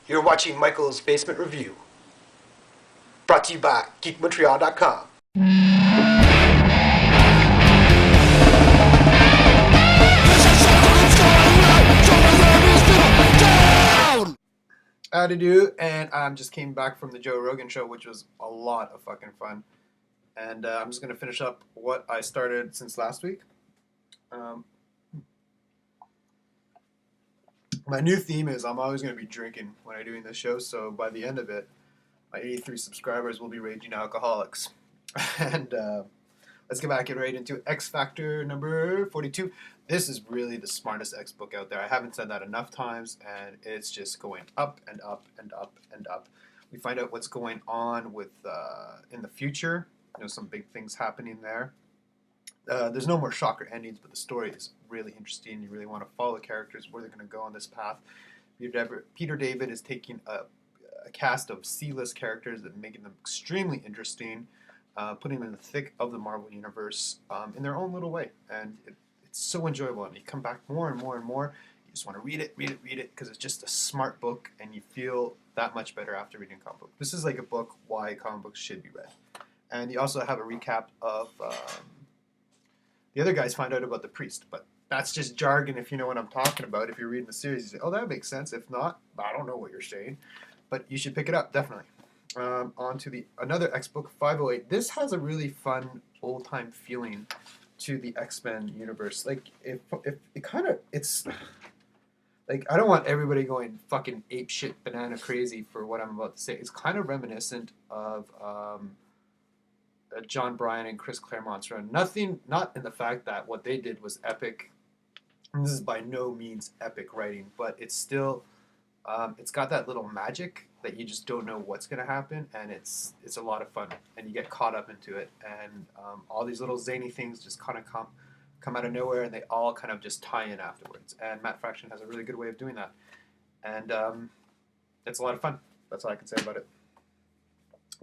You're watching Michael's Basement Review, brought to you by GeekMontreal.com. How to do? And I just came back from the Joe Rogan show, which was a lot of fucking fun. And I'm just gonna finish up what I started since last week. Um, my new theme is I'm always gonna be drinking when I'm doing this show. So by the end of it, my 83 subscribers will be raging alcoholics. And let's get back and right into X Factor number 42. This is really the smartest X book out there. I haven't said that enough times, and it's just going up and up and up and up. We find out what's going on with in the future. Some big things happening there. There's no more shocker endings, but the story is really interesting. You really want to follow the characters, where they're going to go on this path. Peter David is taking a cast of C-list characters and making them extremely interesting, putting them in the thick of the Marvel Universe in their own little way. And it's so enjoyable. And you come back more and more and more. You just want to read it, because it's just a smart book, and you feel that much better after reading a comic book. This is like a book why comic books should be read. And you also have a recap of the other guys find out about the priest, but that's just jargon if you know what I'm talking about. If you're reading the series, you say, oh, that makes sense. If not, I don't know what you're saying. But you should pick it up, definitely. On to another X book, 508. This has a really fun, old-time feeling to the X-Men universe. Like, if it kind of, it's... Like, I don't want everybody going fucking apeshit banana crazy for what I'm about to say. It's kind of reminiscent of John Bryan and Chris Claremont's run. Not in the fact that what they did was epic. And this is by no means epic writing, but it's still, it's got that little magic that you just don't know what's going to happen, and it's a lot of fun, and you get caught up into it, and all these little zany things just kind of come out of nowhere, and they all kind of just tie in afterwards. And Matt Fraction has a really good way of doing that, and it's a lot of fun. That's all I can say about it.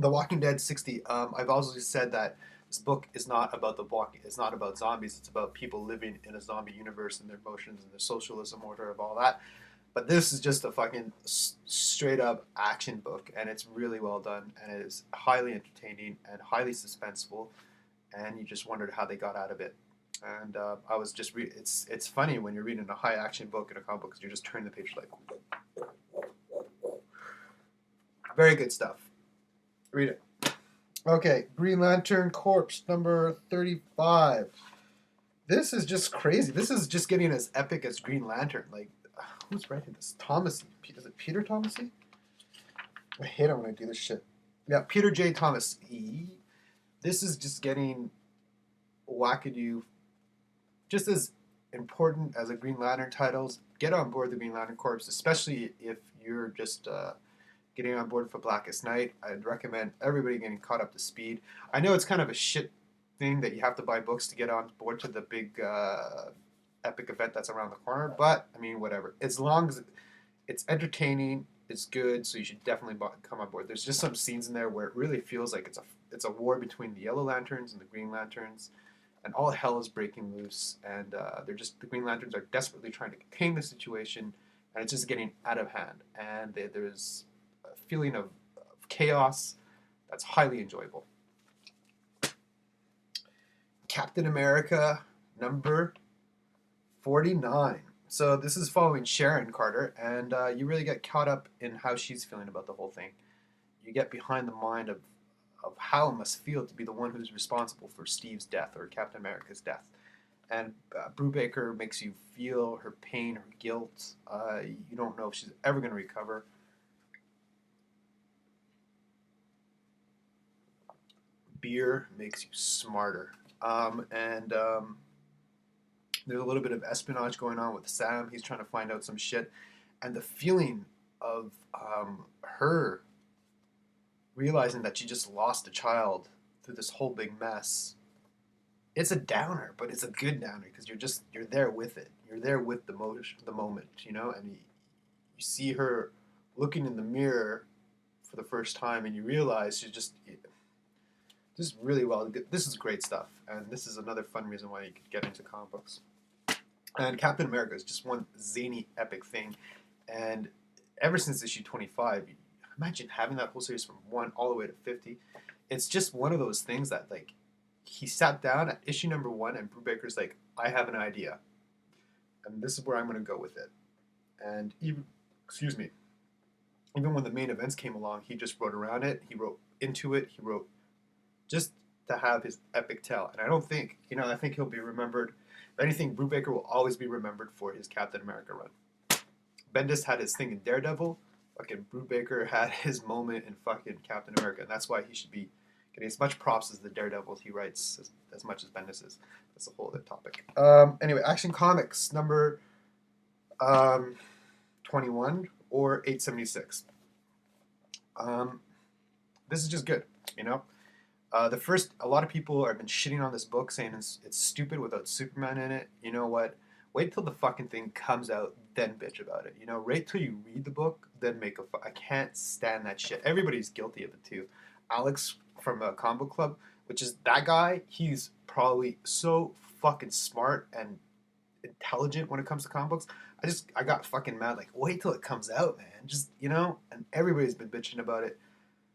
The Walking Dead 60. I've also said that this book is not about it's not about zombies. It's about people living in a zombie universe and their emotions and their socialism order of all that. But this is just a fucking straight up action book, and it's really well done, and it is highly entertaining and highly suspenseful, and you just wondered how they got out of it. And I was just it's funny when you're reading a high action book in a comic book, because you're just turning the page like very good stuff. Read it. Okay, Green Lantern Corps number 35. This is just crazy. This is just getting as epic as Green Lantern. Like, who's writing this? Thomasy. Is it Peter Thomasy? I hate it when I do this shit. Yeah, Peter J. Thomas. This is just getting wackadoo. Just as important as the Green Lantern titles. Get on board the Green Lantern Corps, especially if you're just getting on board for Blackest Night. I'd recommend everybody getting caught up to speed. I know it's kind of a shit thing that you have to buy books to get on board to the big epic event that's around the corner, but I mean, whatever. As long as it's entertaining, it's good, so you should definitely come on board. There's just some scenes in there where it really feels like it's a war between the Yellow Lanterns and the Green Lanterns, and all hell is breaking loose, and the Green Lanterns are desperately trying to contain the situation, and it's just getting out of hand, and there's feeling of chaos that's highly enjoyable. Captain America number 49. So this is following Sharon Carter, and you really get caught up in how she's feeling about the whole thing. You get behind the mind of how it must feel to be the one who's responsible for Steve's death, or Captain America's death. And Brubaker makes you feel her pain, her guilt. You don't know if she's ever going to recover. Beer makes you smarter. And there's a little bit of espionage going on with Sam. He's trying to find out some shit. And the feeling of her realizing that she just lost a child through this whole big mess. It's a downer, but it's a good downer, because you're there with it. You're there with the moment, and you see her looking in the mirror for the first time, and you realize she's just... This is really well. This is great stuff, and this is another fun reason why you could get into comic books. And Captain America is just one zany, epic thing, and ever since issue 25. Imagine having that whole series from 1 all the way to 50. It's just one of those things that, like, he sat down at issue number 1 and Brubaker's like, I have an idea. And this is where I'm going to go with it. And even, excuse me, even when the main events came along, he just wrote around it. He wrote into it. He wrote just to have his epic tale. And I don't think, I think he'll be remembered. If anything, Brubaker will always be remembered for his Captain America run. Bendis had his thing in Daredevil. Fucking Brubaker had his moment in fucking Captain America. And that's why he should be getting as much props as the Daredevils he writes as much as Bendis is. That's a whole other topic. Anyway, Action Comics number 21 or 876. This is just good, a lot of people have been shitting on this book saying it's stupid without Superman in it. You know what? Wait till the fucking thing comes out, then bitch about it. Wait till you read the book, then make I can't stand that shit. Everybody's guilty of it too. Alex from Combo Club, which is that guy, he's probably so fucking smart and intelligent when it comes to comic books. I got fucking mad, like, wait till it comes out, man. Just, and everybody's been bitching about it.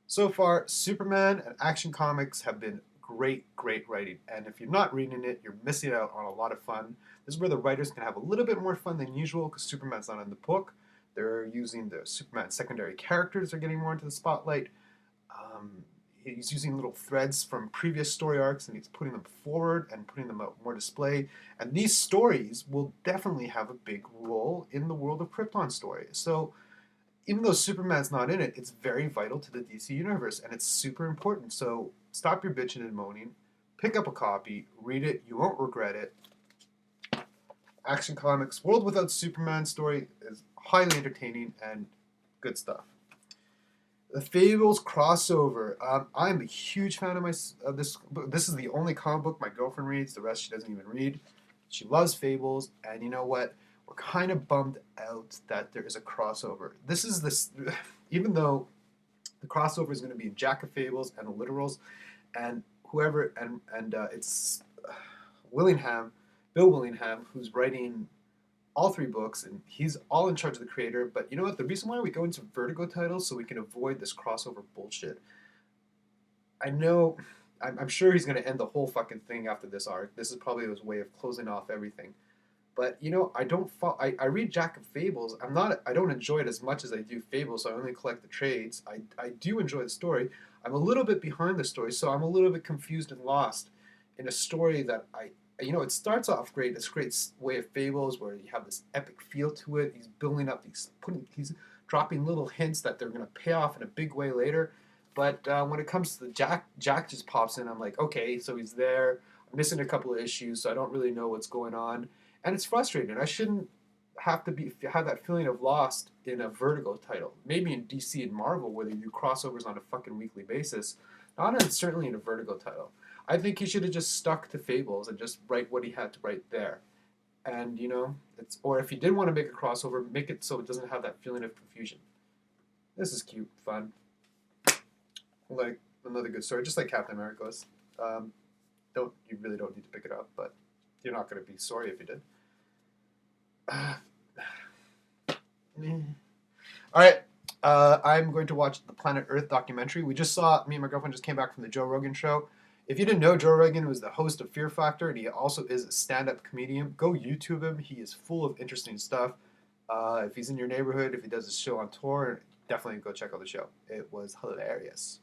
So far, Superman and Action Comics have been great writing. And if you're not reading it, you're missing out on a lot of fun. This is where the writers can have a little bit more fun than usual because Superman's not in the book. They're using the Superman secondary characters. They're getting more into the spotlight. He's using little threads from previous story arcs and he's putting them forward and putting them out more display. And these stories will definitely have a big role in the World of Krypton story. So even though Superman's not in it, it's very vital to the DC universe and it's super important. So stop your bitching and moaning. Pick up a copy, read it, you won't regret it. Action Comics World Without Superman story is highly entertaining and good stuff. The Fables crossover. I'm a huge fan of this book. This is the only comic book my girlfriend reads. The rest she doesn't even read. She loves Fables, and you know what? We're kind of bummed out that there is a crossover. Even though the crossover is going to be Jack of Fables and the Literals, and whoever, and it's Bill Willingham, who's writing all 3 books, and he's all in charge of the creator. But you know what? The reason why we go into Vertigo titles so we can avoid this crossover bullshit. I'm sure he's going to end the whole fucking thing after this arc. This is probably his way of closing off everything. But I read Jack of Fables. I don't enjoy it as much as I do Fables, so I only collect the trades. I do enjoy the story. I'm a little bit behind the story, so I'm a little bit confused and lost in a story that it starts off great. It's a great way of Fables where you have this epic feel to it. He's building up he's dropping little hints that they're going to pay off in a big way later. But when it comes to the Jack just pops in. I'm like, okay, so he's there. I'm missing a couple of issues, so I don't really know what's going on. And it's frustrating. I shouldn't have that feeling of lost in a Vertigo title. Maybe in DC and Marvel where they do crossovers on a fucking weekly basis. Certainly in a Vertigo title. I think he should have just stuck to Fables and just write what he had to write there. And, or if he did want to make a crossover, make it so it doesn't have that feeling of confusion. This is cute, fun. Like, another good story, just like Captain America was. You really don't need to pick it up, but you're not going to be sorry if you did. Alright, I'm going to watch the Planet Earth documentary. Me and my girlfriend just came back from the Joe Rogan show. If you didn't know, Joe Rogan was the host of Fear Factor, and he also is a stand-up comedian. Go YouTube him. He is full of interesting stuff. If he's in your neighborhood, if he does a show on tour, definitely go check out the show. It was hilarious.